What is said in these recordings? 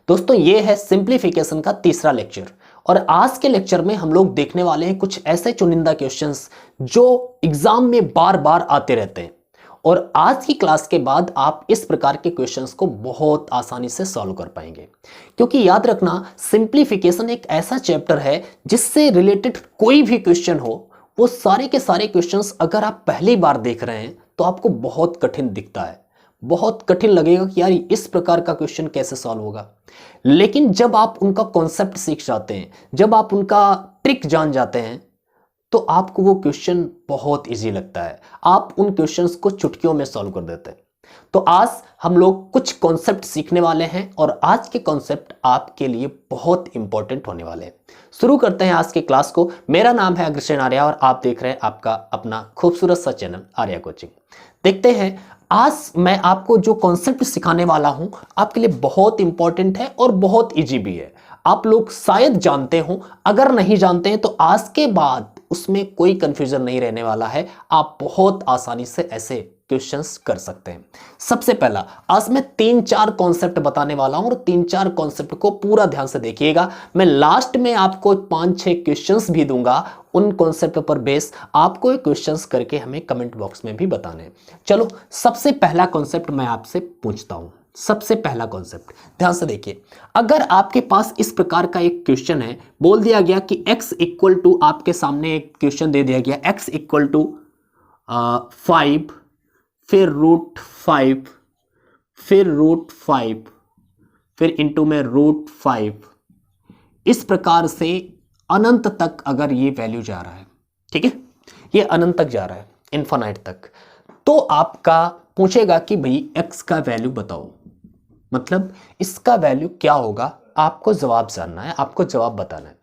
दोस्तों ये है सिंप्लीफिकेशन का तीसरा लेक्चर और आज के लेक्चर में हम लोग देखने वाले हैं कुछ ऐसे चुनिंदा क्वेश्चंस जो एग्जाम में बार बार आते रहते हैं और आज की क्लास के बाद आप इस प्रकार के क्वेश्चंस को बहुत आसानी से सॉल्व कर पाएंगे। क्योंकि याद रखना सिंप्लीफिकेशन एक ऐसा चैप्टर है जिससे रिलेटेड कोई भी क्वेश्चन हो वो सारे के सारे क्वेश्चंस अगर आप पहली बार देख रहे हैं तो आपको बहुत कठिन दिखता है, बहुत कठिन लगेगा कि यार इस प्रकार का क्वेश्चन कैसे सॉल्व होगा। लेकिन जब आप उनका कॉन्सेप्ट सीख जाते हैं, जब आप उनका ट्रिक जान जाते हैं तो आपको वो क्वेश्चन बहुत इजी लगता है, आप उन क्वेश्चंस को चुटकियों में सॉल्व कर देते हैं। तो आज हम लोग कुछ कॉन्सेप्ट सीखने वाले हैं और आज के कॉन्सेप्ट आपके लिए बहुत इंपॉर्टेंट होने वाले हैं। शुरू करते हैं आज की क्लास को। मेरा नाम है अग्रसेन आर्या और आप देख रहे हैं आपका अपना खूबसूरत सा चैनल आर्या कोचिंग। देखते हैं आज मैं आपको जो कॉन्सेप्ट सिखाने वाला हूं आपके लिए बहुत इंपॉर्टेंट है और बहुत इजी भी है। आप लोग शायद जानते हो, अगर नहीं जानते हैं तो आज के बाद उसमें कोई कंफ्यूजन नहीं रहने वाला है, आप बहुत आसानी से ऐसे क्वेश्चंस कर सकते हैं। सबसे पहला आज मैं 3-4 कॉन्सेप्ट बताने वाला हूं और 3-4 कॉन्सेप्ट को पूरा ध्यान से देखिएगा। मैं लास्ट में आपको 5-6 क्वेश्चंस भी दूंगा, उन कॉन्सेप्ट पर बेस आपको ये क्वेश्चंस करके हमें कमेंट बॉक्स में भी बताने हैं। चलो सबसे पहला कॉन्सेप्ट मैं आपसे पूछता हूं। सबसे पहला कॉन्सेप्ट ध्यान से देखिए, अगर आपके पास इस प्रकार का एक क्वेश्चन है, बोल दिया गया कि x इक्वल टू, आपके सामने एक क्वेश्चन दे दिया गया x इक्वल टू 5 फिर √5 फिर √5 फिर इंटू में √5, इस प्रकार से अनंत तक अगर ये वैल्यू जा रहा है, ठीक है, ये अनंत तक जा रहा है, इनफाइनाइट तक, तो आपका पूछेगा कि भाई x का वैल्यू बताओ, मतलब इसका वैल्यू क्या होगा, आपको जवाब जानना है, आपको जवाब बताना है।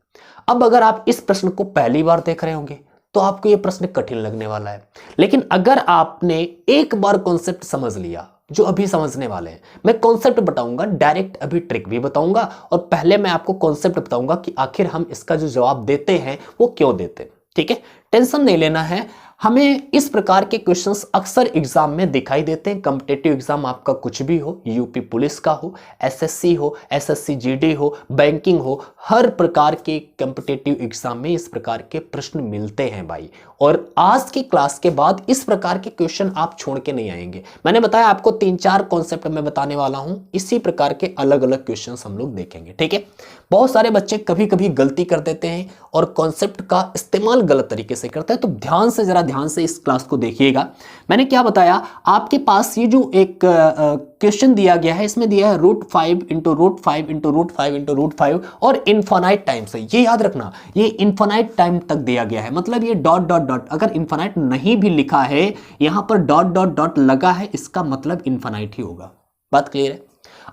अब अगर आप इस प्रश्न को पहली बार देख रहे होंगे तो आपको यह प्रश्न कठिन लगने वाला है, लेकिन अगर आपने एक बार कॉन्सेप्ट समझ लिया, जो अभी समझने वाले हैं, मैं कॉन्सेप्ट बताऊंगा, डायरेक्ट अभी ट्रिक भी बताऊंगा और पहले मैं आपको कॉन्सेप्ट बताऊंगा कि आखिर हम इसका जो जवाब देते हैं वो क्यों देते हैं। ठीक है, टेंशन नहीं लेना है। हमें इस प्रकार के क्वेश्चंस अक्सर एग्जाम में दिखाई देते हैं। कॉम्पिटिटिव एग्जाम आपका कुछ भी हो, यूपी पुलिस का हो, एसएससी हो, एसएससी जीडी हो, बैंकिंग हो, हर प्रकार के कॉम्पिटिटिव एग्जाम में इस प्रकार के प्रश्न मिलते हैं भाई। और आज की क्लास के बाद इस प्रकार के क्वेश्चन आप छोड़ के नहीं आएंगे। मैंने बताया आपको 3-4 कॉन्सेप्ट मैं बताने वाला हूं, इसी प्रकार के अलग अलग क्वेश्चन हम लोग देखेंगे। ठीक है, बहुत सारे बच्चे कभी कभी गलती कर देते हैं और कॉन्सेप्ट का इस्तेमाल गलत तरीके से करते हैं, तो ध्यान से इस क्लास को देखिएगा। मैंने क्या बताया, आपके पास ये जो एक क्वेश्चन दिया गया है, इसमें दिया है √5 इंटू √5 इंटू √5 इंटू √5 और इनफाइनाइट टाइम से। ये याद रखना, ये इनफाइनाइट टाइम तक दिया गया है, मतलब ये डॉट डॉट डॉट, अगर इनफाइनाइट नहीं भी लिखा है, यहां पर डॉट डॉट डॉट लगा है, इसका मतलब इनफाइनाइट ही होगा। बात क्लियर है?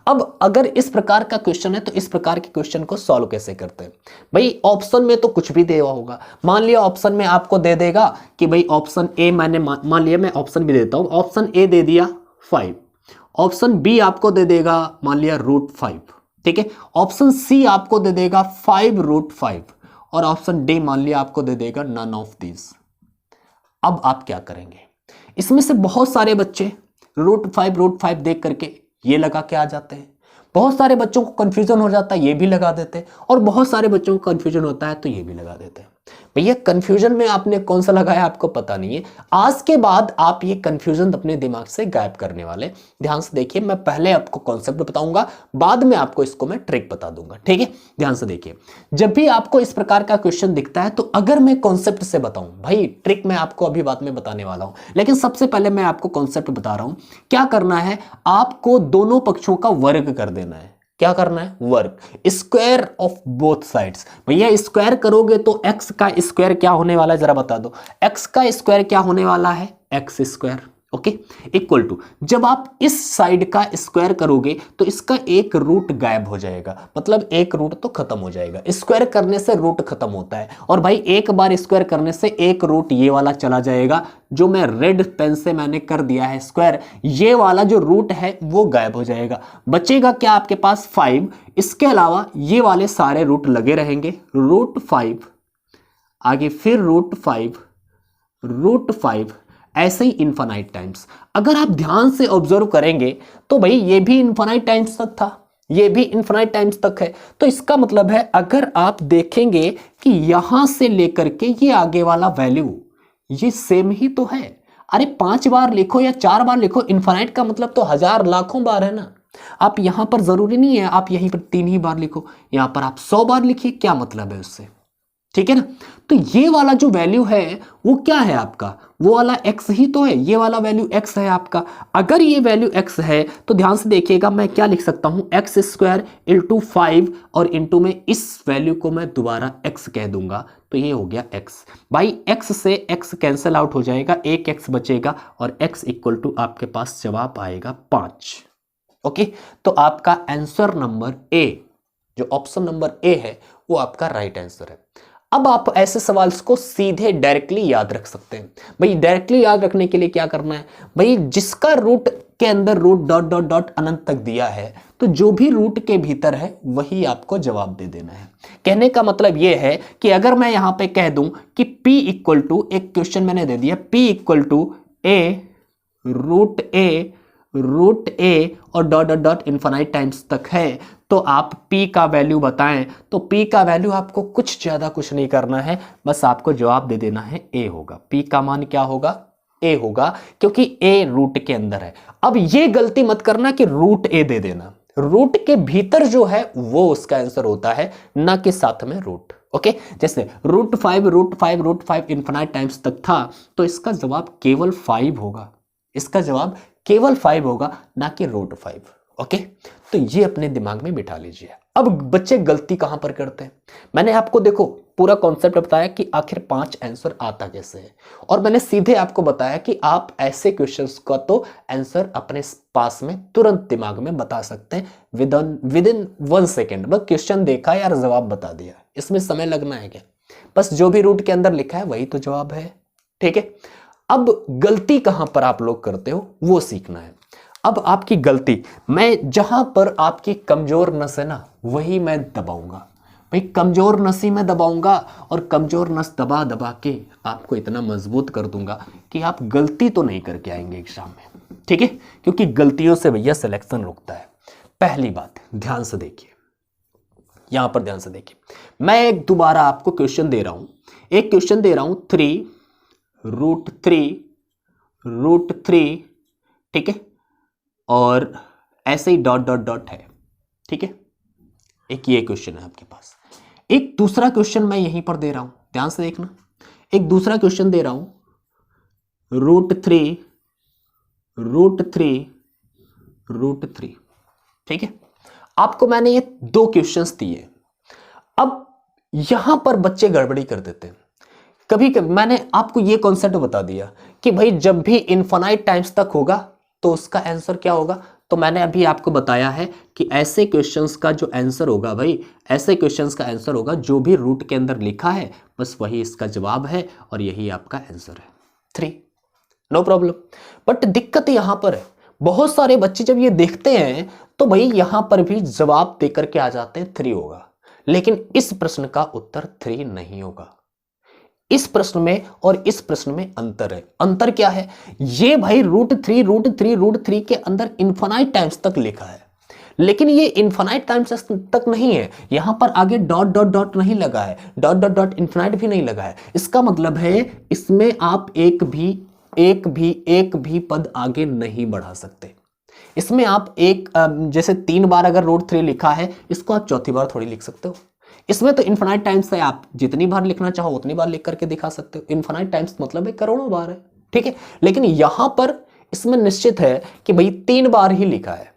अब अगर इस प्रकार का क्वेश्चन है तो इस प्रकार के क्वेश्चन को सॉल्व कैसे करते हैं भाई? ऑप्शन में तो कुछ भी दिया होगा। मान लिया ऑप्शन में आपको दे देगा कि भाई ऑप्शन ए, मैंने मान लिया, मैं ऑप्शन भी देता हूं, ऑप्शन ए दे दिया 5, ऑप्शन बी आपको दे देगा मान लिया √5, ठीक है, ऑप्शन सी आपको दे देगा 5 √5 और ऑप्शन डी मान लिया आपको दे देगा नन ऑफ दिस। अब आप क्या करेंगे? इसमें से बहुत सारे बच्चे √5 देख करके ये लगा के आ जाते हैं, बहुत सारे बच्चों को कंफ्यूजन हो जाता है, ये भी लगा देते हैं, और बहुत सारे बच्चों को कंफ्यूजन होता है तो ये भी लगा देते हैं। भैया कंफ्यूजन में आपने कौन सा लगाया आपको पता नहीं है। आज के बाद आप ये कंफ्यूजन अपने दिमाग से गायब करने वाले। ध्यान से देखिए, मैं पहले आपको कॉन्सेप्ट बताऊंगा, बाद में आपको इसको मैं ट्रिक बता दूंगा। ठीक है, ध्यान से देखिए, जब भी आपको इस प्रकार का क्वेश्चन दिखता है तो अगर मैं कॉन्सेप्ट से बताऊं, भाई ट्रिक मैं आपको अभी बाद में बताने वाला हूं, लेकिन सबसे पहले मैं आपको कॉन्सेप्ट बता रहा हूं। क्या करना है, आपको दोनों पक्षों का वर्ग कर देना है। क्या करना है? वर्ग, स्क्वायर ऑफ बोथ साइड्स। भैया स्क्वायर करोगे तो x का स्क्वायर क्या होने वाला है जरा बता दो। x का स्क्वायर क्या होने वाला है? x²। ओके, इक्वल टू, जब आप इस साइड का स्क्वायर करोगे तो इसका एक रूट गायब हो जाएगा, मतलब एक रूट तो खत्म हो जाएगा। स्क्वायर करने से रूट खत्म होता है और भाई एक बार स्क्वायर करने से एक रूट ये वाला चला जाएगा, जो मैं रेड पेन से मैंने कर दिया है स्क्वायर, ये वाला जो रूट है वो गायब हो जाएगा। बचेगा क्या आपके पास? 5। इसके अलावा ये वाले सारे रूट लगे रहेंगे, √5 आगे फिर √5 ऐसे ही इनफाइनाइट टाइम्स। अगर आप ध्यान से ऑब्जर्व करेंगे तो भाई ये भी इनफाइनाइट टाइम्स तक था, ये भी इनफाइनाइट टाइम्स तक है। तो इसका मतलब है अगर आप देखेंगे कि यहां से लेकर के ये आगे वाला वैल्यू ये सेम ही तो है। अरे 5 बार लिखो या 4 बार लिखो, इनफाइनाइट का मतलब तो हजार लाखों बार है ना। आप यहां पर जरूरी नहीं है आप यहीं पर 3 ही बार लिखो, यहां पर आप 100 बार लिखिए, क्या मतलब है उससे, ठीक है ना। तो ये वाला जो वैल्यू है वो क्या है आपका, वो वाला x ही तो है, ये वाला वैल्यू x है आपका। अगर ये वैल्यू x है तो ध्यान से देखिएगा मैं क्या लिख सकता हूं, एक्स स्क्वायर इंटू 5 और इंटू में इस वैल्यू को मैं दोबारा x कह दूंगा, तो ये हो गया x। भाई x से x कैंसिल आउट हो जाएगा, एक x बचेगा और x इक्वल टू आपके पास जवाब आएगा 5। ओके, तो आपका आंसर नंबर ए, जो ऑप्शन नंबर ए है वो आपका राइट आंसर है। अब आप ऐसे सवाल को सीधे डायरेक्टली याद रख सकते हैं। भाई डायरेक्टली याद रखने के लिए क्या करना है, भाई जिसका रूट के अंदर रूट डॉट डॉट डॉट अनंत तक दिया है तो जो भी रूट के भीतर है वही आपको जवाब दे देना है। कहने का मतलब यह है कि अगर मैं यहां पे कह दूं कि p इक्वल टू, एक क्वेश्चन मैंने दे दिया, p equal to a root A और dot dot dot infinite times तक है, तो आप p का वैल्यू बताएं, तो p का वैल्यू आपको कुछ ज्यादा कुछ नहीं करना है, बस आपको जवाब दे देना है a होगा। p का मान क्या होगा, a होगा, क्योंकि a रूट के अंदर है। अब ये गलती मत करना कि रूट a दे देना, रूट के भीतर जो है वो उसका आंसर होता है, ना कि साथ में रूट। ओके, जैसे रूट 5 इनफाइनाइट टाइम्स तक था तो इसका जवाब केवल 5 होगा, इसका जवाब केवल 5 होगा, ना कि रूट 5। ओके, तो ये अपने दिमाग में बिठा लीजिए। अब बच्चे गलती कहां पर करते हैं, मैंने आपको देखो पूरा कॉन्सेप्ट बताया कि आखिर 5 आंसर आता कैसे है, और मैंने सीधे आपको बताया कि आप ऐसे क्वेश्चंस का तो आंसर अपने पास में तुरंत दिमाग में बता सकते हैं विद इन 1 सेकेंड। बस क्वेश्चन देखा यार जवाब बता दिया, इसमें समय लगना है क्या, बस जो भी रूट के अंदर लिखा है वही तो जवाब है, ठीक है। अब गलती कहां पर आप लोग करते हो वो सीखना है। अब आपकी गलती, मैं जहां पर आपकी कमजोर नस है ना वही मैं दबाऊंगा, भाई कमजोर नस ही मैं दबाऊंगा, और कमजोर नस दबा दबा के आपको इतना मजबूत कर दूंगा कि आप गलती तो नहीं करके आएंगे एग्जाम में, ठीक है, क्योंकि गलतियों से भैया सिलेक्शन रुकता है। पहली बात ध्यान से देखिए, यहां पर ध्यान से देखिए, मैं एक दोबारा आपको क्वेश्चन दे रहा हूं, एक क्वेश्चन दे रहा हूं 3 रूट 3, ठीक है, और ऐसे ही डॉट डॉट डॉट है, ठीक है। एक ये क्वेश्चन है आपके पास, एक दूसरा क्वेश्चन मैं यहीं पर दे रहा हूं, ध्यान से देखना, एक दूसरा क्वेश्चन दे रहा हूं रूट 3, ठीक है। आपको मैंने ये 2 क्वेश्चंस दिए। अब यहां पर बच्चे गड़बड़ी कर देते हैं, कभी कभी मैंने आपको ये कॉन्सेप्ट बता दिया कि भाई जब भी इनफाइनाइट टाइम्स तक होगा तो उसका आंसर क्या होगा, तो मैंने अभी आपको बताया है कि ऐसे क्वेश्चंस का जो आंसर होगा, भाई ऐसे क्वेश्चंस का आंसर होगा जो भी रूट के अंदर लिखा है बस वही इसका जवाब है, और यही आपका आंसर है 3, नो प्रॉब्लम। बट दिक्कत यहां पर है, बहुत सारे बच्चे जब ये देखते हैं तो भाई यहां पर भी जवाब देकर के आ जाते हैं 3 होगा, लेकिन इस प्रश्न का उत्तर 3 नहीं होगा। इस प्रश्न में और इस प्रश्न में अंतर है। अंतर क्या है, ये भाई रूट थ्री के अंदर इनफाइनाइट टाइम्स तक लिखा है, लेकिन ये इनफाइनाइट टाइम्स तक नहीं है, यहां पर आगे डॉट डॉट डॉट नहीं लगा है, डॉट डॉट डॉट इनफाइनाइट भी नहीं लगा है। इसका मतलब है इसमें आप एक भी पद आगे नहीं बढ़ा सकते। इसमें आप जैसे 3 बार अगर रूट 3 लिखा है, इसको आप चौथी बार थोड़ी लिख सकते हो। इसमें तो इनफाइनाइट टाइम्स है, आप जितनी बार लिखना चाहो उतनी बार लिख करके दिखा सकते हो। इनफाइनाइट टाइम्स मतलब है करोड़ों बार है, ठीक है। लेकिन यहां पर इसमें निश्चित है कि भाई 3 बार ही लिखा है,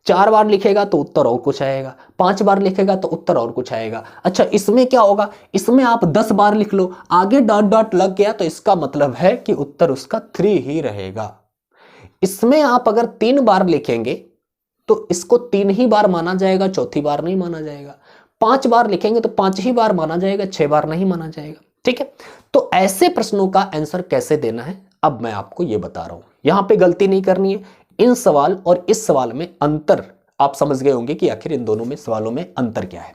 4 बार लिखेगा तो उत्तर और कुछ आएगा, 5 बार लिखेगा तो उत्तर और कुछ आएगा। अच्छा, इसमें क्या होगा, इसमें आप 10 बार लिख लो, आगे डॉट डॉट लग गया तो इसका मतलब है कि उत्तर उसका 3 ही रहेगा। इसमें आप अगर 3 बार लिखेंगे तो इसको 3 ही बार माना जाएगा, चौथी बार नहीं माना जाएगा। 5 बार लिखेंगे तो 5 ही बार माना जाएगा, 6 बार नहीं माना जाएगा, ठीक है। तो ऐसे प्रश्नों का आंसर कैसे देना है अब मैं आपको यह बता रहा हूं। यहां पे गलती नहीं करनी है, इन सवाल और इस सवाल में अंतर आप समझ गए होंगे कि आखिर इन दोनों में सवालों में अंतर क्या है।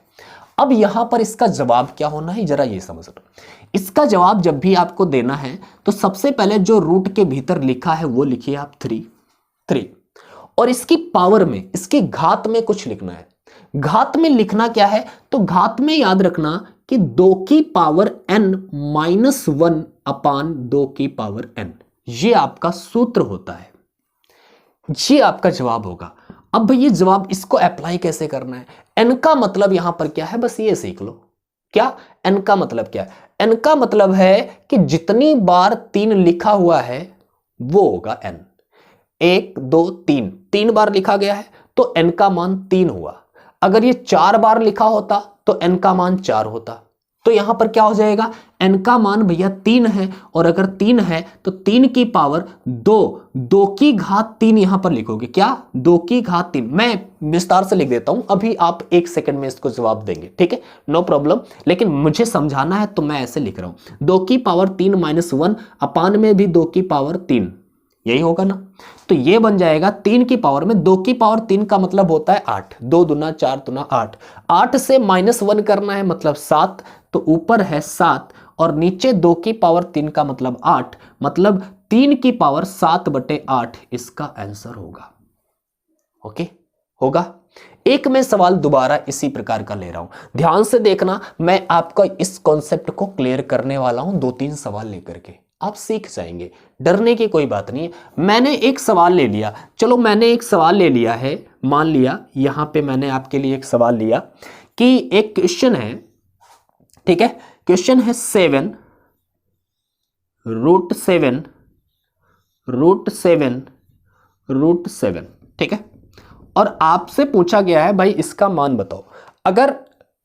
अब यहां पर इसका जवाब क्या होना है जरा ये समझ लो। इसका जवाब जब भी आपको देना है तो सबसे पहले जो रूट के भीतर लिखा है वो लिखिए आप 3, और इसकी पावर में, इसकी घात में कुछ लिखना है। घात में लिखना क्या है, तो घात में याद रखना कि 2 की पावर n माइनस 1 अपान 2 की पावर n, ये आपका सूत्र होता है, ये आपका जवाब होगा। अब भाई ये जवाब, इसको अप्लाई कैसे करना है, n का मतलब यहां पर क्या है, बस ये सीख लो। क्या n का मतलब क्या है, n का मतलब है कि जितनी बार 3 लिखा हुआ है वो होगा n। 1 2 3, 3 बार लिखा गया है तो n का मान 3 हुआ। अगर ये 4 बार लिखा होता तो n का मान 4 होता। तो यहां पर क्या हो जाएगा, n का मान भैया 3 है, और अगर 3 है तो 3 की पावर 2, 2 की घात 3 यहां पर लिखोगे, क्या 2 की घात 3। मैं विस्तार से लिख देता हूं, अभी आप 1 सेकंड में इसको जवाब देंगे, ठीक है, नो प्रॉब्लम, लेकिन मुझे समझाना है तो मैं ऐसे लिख रहा हूं, 2 की पावर 3 माइनस 1 अपान में भी 2 की पावर 3, यही होगा ना। तो ये बन जाएगा 3 की पावर में 2 की पावर 3 का मतलब होता है 8, 2 दूना 4 दूना 8, 8 से माइनस 1 करना है मतलब 7, तो ऊपर है 7 और नीचे 2 की पावर 3 का मतलब 8, मतलब 3 की पावर 7/8 इसका आंसर होगा। ओके, होगा। एक मैं सवाल दोबारा इसी प्रकार का ले रहा हूं, ध्यान से देखना, मैं आपका इस कॉन्सेप्ट को क्लियर करने वाला हूं 2-3 सवाल लेकर के, आप सीख जाएंगे, डरने की कोई बात नहीं है। मैंने एक सवाल ले लिया, चलो मैंने एक सवाल ले लिया है, मान लिया यहां पे मैंने आपके लिए एक सवाल लिया कि एक क्वेश्चन है, ठीक है, क्वेश्चन है 7 रूट 7 रूट 7 रूट 7, ठीक है, और आपसे पूछा गया है भाई इसका मान बताओ।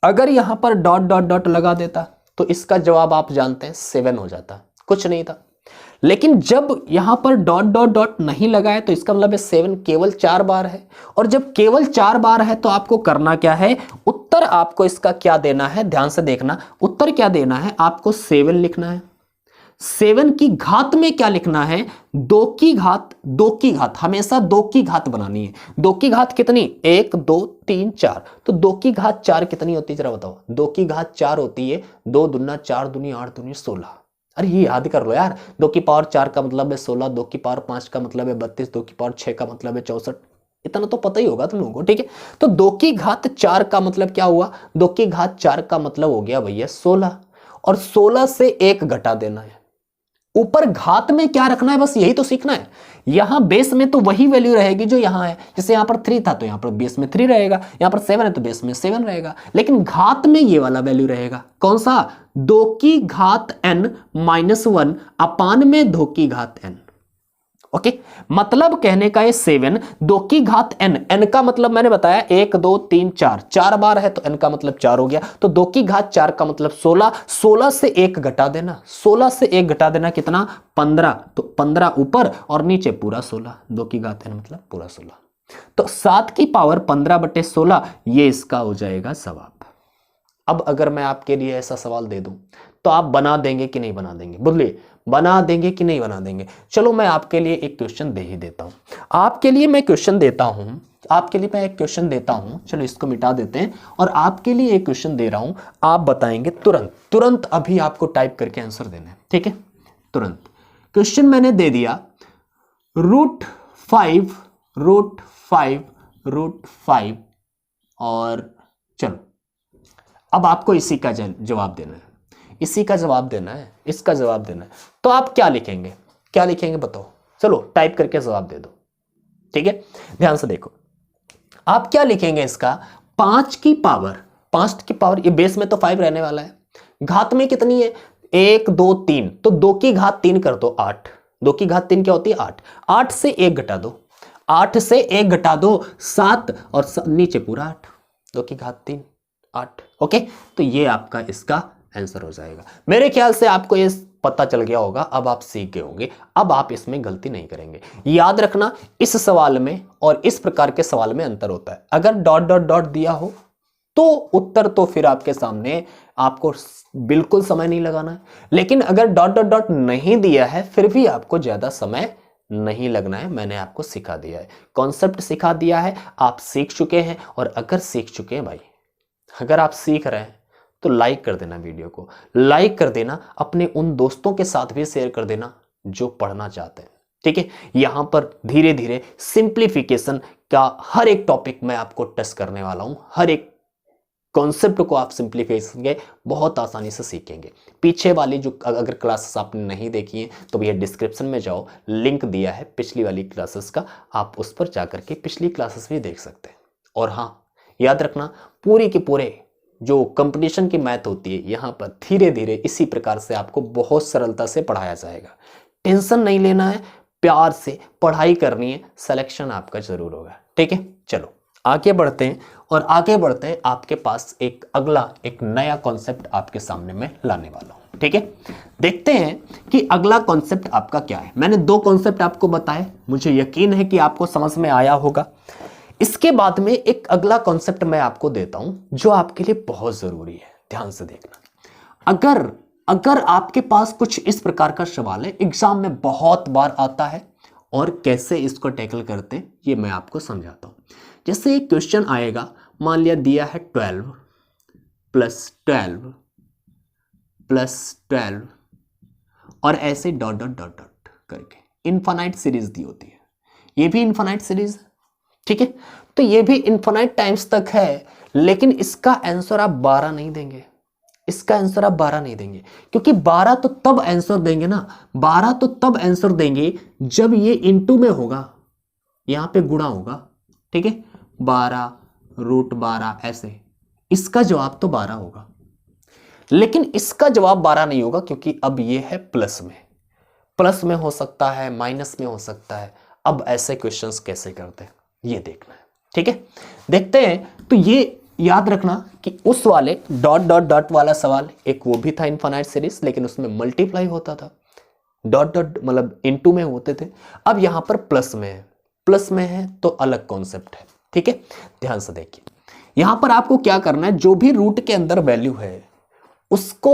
अगर यहां पर डॉट डॉट डॉट लगा देता तो इसका जवाब आप जानते हैं 7 हो जाता, कुछ नहीं था। लेकिन जब यहां पर डॉट डॉट डॉट नहीं लगाए तो इसका मतलब है 7 केवल 4 बार है, और जब केवल 4 बार है तो आपको करना क्या है, उत्तर आपको इसका क्या देना है, ध्यान से देखना, उत्तर क्या देना है, आपको 7 लिखना है। 7 की घात में क्या लिखना है, 2 की घात, 2 की घात हमेशा 2 की घात बनानी है। 2 की घात कितनी, 1 2 3 4, तो 2 की घात 4 कितनी होती है जरा बताओ, 2 की घात 4 होती है 2 दूना 4 दूनी 8 दूनी 16। अरे ये याद कर लो यार, 2 की पावर 4 का मतलब है 16, 2 की पावर 5 का मतलब है 32, 2 की पावर 6 का मतलब है 64, इतना तो पता ही होगा तुम लोगों को, ठीक है। तो 2 की घात 4 का मतलब क्या हुआ, 2 की घात 4 का मतलब हो गया भैया 16, और 16 से 1 घटा देना है। ऊपर घात में क्या रखना है, बस यही तो सीखना है। यहां बेस में तो वही वैल्यू रहेगी जो यहां है, जैसे यहां पर 3 था तो यहां पर बेस में 3 रहेगा, यहां पर 7 है तो बेस में 7 रहेगा, लेकिन घात में ये वाला वैल्यू रहेगा, कौन सा, 2 की घात n माइनस 1 अपान में 2 की घात n। ओके, मतलब कहने का ये 7, 2 की घात n, n का मतलब मैंने बताया 1 2 3 4, 4 बार है तो n का मतलब 4 हो गया, तो 2 की घात 4 का मतलब 16, 16 से 1 घटा देना, 16 से 1 घटा देना कितना, 15, तो 15 ऊपर और नीचे पूरा 16, 2 की घात n मतलब पूरा 16, तो 7 की पावर 15/16, ये इसका हो जाएगा जवाब। अब अगर मैं आपके लिए ऐसा सवाल दे दूं तो आप बना देंगे कि नहीं बना देंगे, बोलिए, बना देंगे कि नहीं बना देंगे। चलो मैं आपके लिए एक क्वेश्चन दे ही देता हूं, आपके लिए मैं क्वेश्चन देता हूं, आपके लिए मैं एक क्वेश्चन देता हूं, चलो इसको मिटा देते हैं, और आपके लिए एक क्वेश्चन दे रहा हूं, आप बताएंगे तुरंत, तुरंत अभी आपको टाइप करके आंसर देना है, ठीक है, तुरंत। क्वेश्चन मैंने दे दिया, रूट 5 रूट 5 रूट 5, और चलो अब आपको इसी का जवाब देना है, इसी का जवाब देना है, इसका जवाब देना है, तो आप क्या लिखेंगे, क्या लिखेंगे बताओ, चलो टाइप करके जवाब दे दो, ठीक है, ध्यान से देखो, आप क्या लिखेंगे इसका, 5 की पावर, ये बेस में तो 5 रहने वाला है, घात में कितनी है 1 2 3, तो 2 की घात 3 कर दो 8, 2 की घात 3 क्या होती है 8, 8 से 1 घटा दो, 8 से 1 घटा दो 7, और नीचे पूरा 8, 2 की घात 3 8, ओके, तो ये आपका इसका आंसर हो जाएगा। मेरे ख्याल से आपको ये पता चल गया होगा, अब आप सीख गए होंगे, अब आप इसमें गलती नहीं करेंगे। याद रखना, इस सवाल में और इस प्रकार के सवाल में अंतर होता है, अगर डॉट डॉट डॉट दिया हो तो उत्तर तो फिर आपके सामने, आपको बिल्कुल समय नहीं लगाना है, लेकिन अगर डॉट डॉट डॉट नहीं दिया है फिर भी आपको ज्यादा समय नहीं लगना है, मैंने आपको सिखा दिया है, कॉन्सेप्ट सिखा दिया है, आप सीख चुके हैं। और अगर सीख चुके हैं भाई, अगर आप सीख रहे हैं तो लाइक कर देना, वीडियो को लाइक कर देना, अपने उन दोस्तों के साथ भी शेयर कर देना जो पढ़ना चाहते हैं, ठीक है। यहां पर धीरे धीरे सिंप्लीफिकेशन का हर एक टॉपिक मैं आपको टच करने वाला हूं, हर एक कॉन्सेप्ट को आप सिंप्लीफिकेशन के बहुत आसानी से सीखेंगे। पीछे वाली जो अगर क्लासेस आपने नहीं देखी हैं तो भैया डिस्क्रिप्शन में जाओ, लिंक दिया है पिछली वाली क्लासेस का, आप उस पर जाकर के पिछली क्लासेस भी देख सकते हैं। और हाँ, याद रखना पूरे के पूरे जो कंपटीशन की मैथ होती है यहाँ पर धीरे धीरे इसी प्रकार से आपको बहुत सरलता से पढ़ाया जाएगा। टेंशन नहीं लेना है, प्यार से पढ़ाई करनी है, सिलेक्शन आपका जरूर होगा। ठीक है, चलो आगे बढ़ते हैं और आगे बढ़ते हैं आपके पास एक अगला एक नया कॉन्सेप्ट आपके सामने मैं लाने वाला हूं। ठीक है, देखते हैं कि अगला कॉन्सेप्ट आपका क्या है। मैंने दो कॉन्सेप्ट आपको बताए, मुझे यकीन है कि आपको समझ में आया होगा। इसके बाद में एक अगला कॉन्सेप्ट मैं आपको देता हूं जो आपके लिए बहुत जरूरी है, ध्यान से देखना। अगर आपके पास कुछ इस प्रकार का सवाल है, एग्जाम में बहुत बार आता है और कैसे इसको टैकल करते हैं ये मैं आपको समझाता हूं। जैसे एक क्वेश्चन आएगा, मान लिया दिया है 12 प्लस 12 प्लस 12 और ऐसे डॉट डॉट डॉट डॉट करके इनफाइनाइट सीरीज दी होती है। ये भी इनफाइनाइट सीरीज है, ठीक है, तो ये भी इनफाइनाइट टाइम्स तक है, लेकिन इसका आंसर आप 12 नहीं देंगे। इसका आंसर आप 12 नहीं देंगे, क्योंकि 12 तो तब आंसर देंगे ना, 12 तो तब आंसर देंगे जब ये इनटू में होगा, यहां पे गुणा होगा। ठीक है, 12 रूट 12 ऐसे, इसका जवाब तो 12 होगा, लेकिन इसका जवाब 12 नहीं होगा क्योंकि अब ये है प्लस में। प्लस में हो सकता है, माइनस में हो सकता है। अब ऐसे क्वेश्चंस कैसे करते हैं ये देखना है। ठीक है, देखते हैं। तो ये याद रखना कि उस वाले डॉट डॉट डॉट वाला सवाल एक वो भी था इनफाइनाइट सीरीज, लेकिन उसमें मल्टीप्लाई होता था, डॉट डॉट मतलब इनटू में होते थे। अब यहां पर प्लस में है, प्लस में है तो अलग कॉन्सेप्ट है। ठीक है, ध्यान से देखिए, यहां पर आपको क्या करना है, जो भी रूट के अंदर वैल्यू है उसको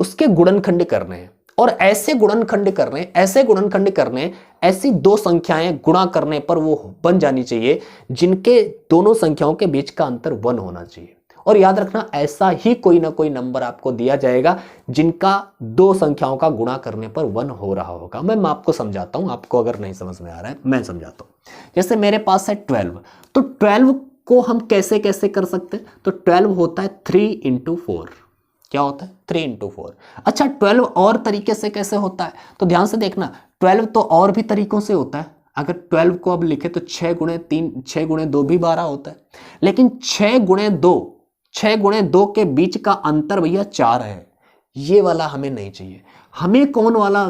उसके गुणनखंड करने हैं, और ऐसे गुणनखंड करने, ऐसे गुणनखंड करने, ऐसी दो संख्याएं गुणा करने पर वो बन जानी चाहिए जिनके दोनों संख्याओं के बीच का अंतर 1 होना चाहिए। और याद रखना ऐसा ही कोई ना कोई नंबर आपको दिया जाएगा जिनका दो संख्याओं का गुणा करने पर 1 हो रहा होगा। मैं आपको समझाता हूं, आपको अगर नहीं समझ में आ रहा है मैं समझाता हूं। जैसे मेरे पास है 12, तो 12 को हम कैसे कैसे कर सकते हैं, तो 12 होता है 3 × 4। क्या होता है, 3 × 4। अच्छा, 12 और तरीके से कैसे होता है, तो ध्यान से देखना, 12 तो और भी तरीकों से होता है। अगर 12 को अब लिखे तो 6 × 3, 6 × 2 भी 12 होता है, लेकिन 6 × 2 के बीच का अंतर भैया 4 है। ये वाला हमें नहीं चाहिए। हमें कौन वाला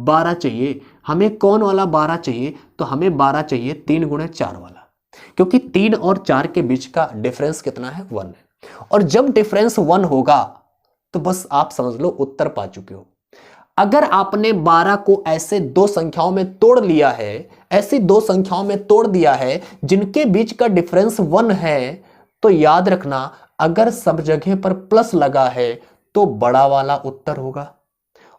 12 चाहिए, हमें कौन वाला 12 चाहिए, तो हमें 12 चाहिए 3 × 4 वाला, क्योंकि 3 और 4 के बीच का डिफरेंस कितना है, 1 है। और जब डिफरेंस 1 होगा तो बस आप समझ लो उत्तर पा चुके हो। अगर आपने 12 को ऐसे दो संख्याओं में तोड़ लिया है, ऐसी दो संख्याओं में तोड़ दिया है जिनके बीच का डिफरेंस 1 है, तो याद रखना अगर सब जगह पर प्लस लगा है तो बड़ा वाला उत्तर होगा,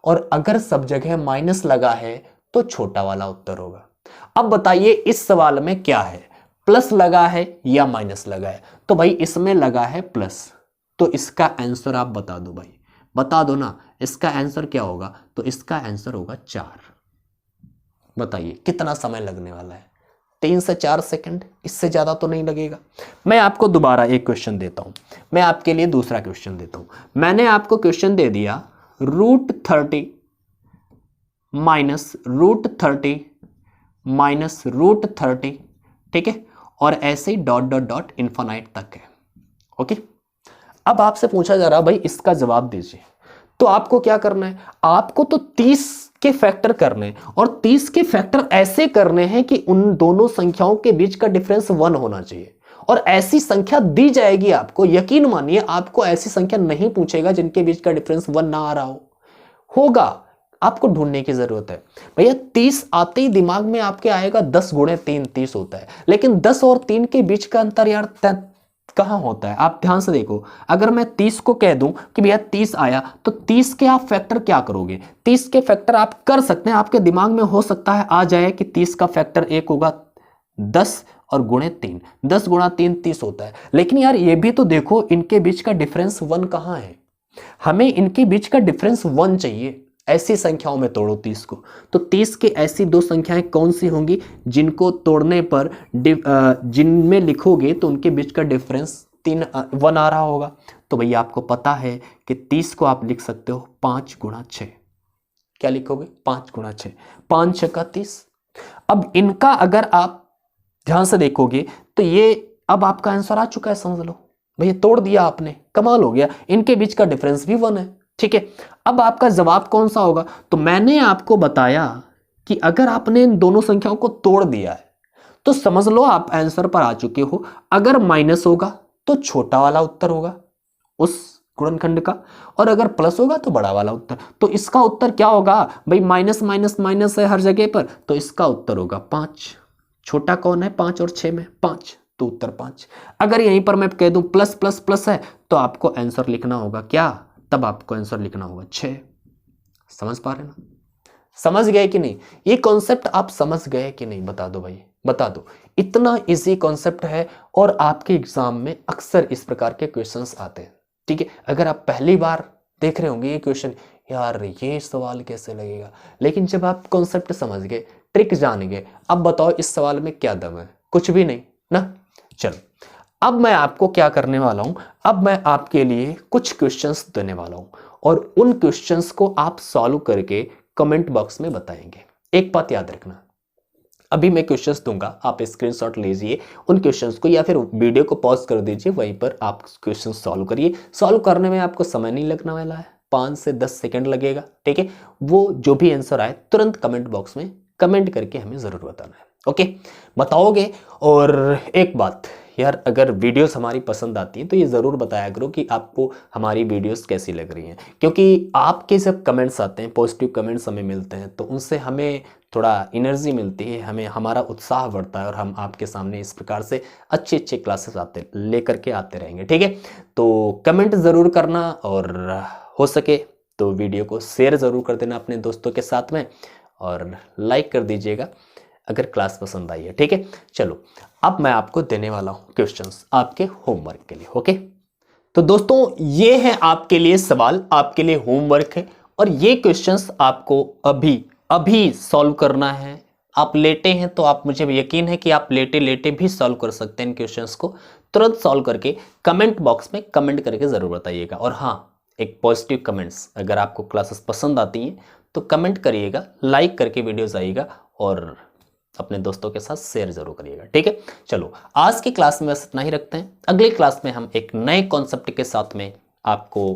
और अगर सब जगह माइनस लगा है तो छोटा वाला उत्तर होगा। अब बताइए इस सवाल में क्या है, प्लस लगा है या माइनस लगा है, तो भाई इसमें लगा है प्लस, तो इसका आंसर आप बता दो भाई, बता दो ना, इसका आंसर क्या होगा, तो इसका आंसर होगा 4। बताइए कितना समय लगने वाला है, 3 से 4 सेकंड, इससे ज्यादा तो नहीं लगेगा। मैं आपको दोबारा एक क्वेश्चन देता हूं, मैं आपके लिए दूसरा क्वेश्चन देता हूं। मैंने आपको क्वेश्चन दे दिया √30 माइनस √30 माइनस √30, ठीक है, और ऐसे ही डॉट डॉट डॉट इनफाइनाइट तक है। ओके, अब आपसे पूछा जा रहा भाई इसका जवाब दीजिए, तो आपको क्या करना है, आपको तो 30 के फैक्टर करने, और 30 के फैक्टर ऐसे करने हैं कि उन दोनों संख्याओं के बीच का डिफरेंस 1 होना चाहिए, और ऐसी संख्या दी जाएगी आपको। यकीन मानिए आपको ऐसी संख्या नहीं पूछेगा जिनके बीच का डिफरेंस 1 ना आ रहा होगा, आपको ढूंढने की जरूरत है। भैया 30 आते ही दिमाग में आपके आएगा 10 × 3 30 होता है, लेकिन 10 और 3 के बीच का अंतर यार कहां होता है, आप ध्यान से देखो। अगर मैं 30 को कह दूं कि भैया 30 आया, तो 30 के आप फैक्टर क्या करोगे, 30 के फैक्टर आप कर सकते हैं, आपके दिमाग में हो सकता है आ जाए कि 30 का फैक्टर 1 होगा 10 और गुणे 3, 10 × 3 30 होता है। लेकिन यार ये भी तो देखो, इनके बीच का डिफरेंस 1 कहां है, हमें इनके बीच का डिफरेंस 1 चाहिए। ऐसी संख्याओं में तोड़ो 30 को, तो 30 की ऐसी दो संख्याएं कौन सी होंगी जिनको तोड़ने पर जिनमें लिखोगे तो उनके बीच का डिफरेंस 1 आ रहा होगा। तो भैया आपको पता है कि 30 को आप लिख सकते हो 5 गुणा 6। क्या लिखोगे? 5 गुणा 6, 5 6 का 30। अब इनका अगर आप ध्यान से देखोगे तो ये अब आपका आंसर आ चुका है, समझ लो भैया, तोड़ दिया आपने, कमाल हो गया। इनके बीच का डिफरेंस भी 1 है, ठीक है। अब आपका जवाब कौन सा होगा? तो मैंने आपको बताया कि अगर आपने इन दोनों संख्याओं को तोड़ दिया है तो समझ लो आप आंसर पर आ चुके हो। अगर माइनस होगा तो छोटा वाला उत्तर होगा उस गुणनखंड का, और अगर प्लस होगा तो बड़ा वाला उत्तर। तो इसका उत्तर क्या होगा भाई? माइनस माइनस माइनस है हर जगह पर, तो इसका उत्तर होगा 5। छोटा कौन है? 5 और 6 में 5, तो उत्तर 5। अगर यहीं पर मैं कह दूं प्लस प्लस प्लस है तो आपको आंसर लिखना होगा क्या? तब आपको आंसर लिखना होगा 6। समझ पा रहे ना? समझ गए कि नहीं? ये कॉन्सेप्ट आप समझ गए कि नहीं? बता दो भाई, बता दो। इतना इजी कॉन्सेप्ट है और आपके एग्जाम में अक्सर इस प्रकार के क्वेश्चंस आते हैं, ठीक है। अगर आप पहली बार देख रहे होंगे ये क्वेश्चन, यार ये सवाल कैसे लगेगा, लेकिन जब आप कॉन्सेप्ट समझ गए, ट्रिक जान गए, अब बताओ इस सवाल में क्या दम है? कुछ भी नहीं ना। चलो अब मैं आपको क्या करने वाला हूं, अब मैं आपके लिए कुछ क्वेश्चंस देने वाला हूं और उन क्वेश्चंस को आप सॉल्व करके कमेंट बॉक्स में बताएंगे। एक बात याद रखना, अभी मैं क्वेश्चंस दूंगा, आप स्क्रीनशॉट लीजिए उन क्वेश्चंस को या फिर वीडियो को पॉज कर दीजिए, वहीं पर आप क्वेश्चन सॉल्व करिए। सॉल्व करने में आपको समय नहीं लगने वाला है, 5 से 10 सेकंड लगेगा, ठीक है। वो जो भी आंसर आए तुरंत कमेंट बॉक्स में कमेंट करके हमें जरूर बताना है, ओके। बताओगे? और एक बात यार, अगर वीडियोस हमारी पसंद आती है तो ये ज़रूर बताया करो कि आपको हमारी वीडियोस कैसी लग रही हैं, क्योंकि आपके जब कमेंट्स आते हैं, पॉजिटिव कमेंट्स हमें मिलते हैं, तो उनसे हमें थोड़ा एनर्जी मिलती है, हमें हमारा उत्साह बढ़ता है और हम आपके सामने इस प्रकार से अच्छे अच्छे क्लासेस लेकर के आते रहेंगे, ठीक है। तो कमेंट ज़रूर करना और हो सके तो वीडियो को शेयर ज़रूर कर देना अपने दोस्तों के साथ में और लाइक कर दीजिएगा अगर क्लास पसंद आई है, ठीक है। चलो अब मैं आपको देने वाला हूं क्वेश्चंस आपके होमवर्क के लिए, ओके। तो दोस्तों ये है आपके लिए सवाल, आपके लिए होमवर्क है और ये क्वेश्चंस आपको अभी अभी सॉल्व करना है। आप लेटे हैं तो आप, मुझे यकीन है कि आप लेटे लेटे भी सॉल्व कर सकते हैं इन क्वेश्चंस को। तुरंत सॉल्व करके कमेंट बॉक्स में कमेंट करके जरूर बताइएगा। और हाँ, एक पॉजिटिव कमेंट्स, अगर आपको क्लासेस पसंद आती हैं तो कमेंट करिएगा, लाइक करके वीडियोस आइएगा और अपने दोस्तों के साथ शेयर जरूर करिएगा, ठीक है। चलो आज की क्लास में बस इतना ही रखते हैं, अगली क्लास में हम एक नए कॉन्सेप्ट के साथ में आपको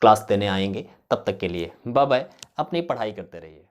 क्लास देने आएंगे। तब तक के लिए बाय बाय, अपनी पढ़ाई करते रहिए।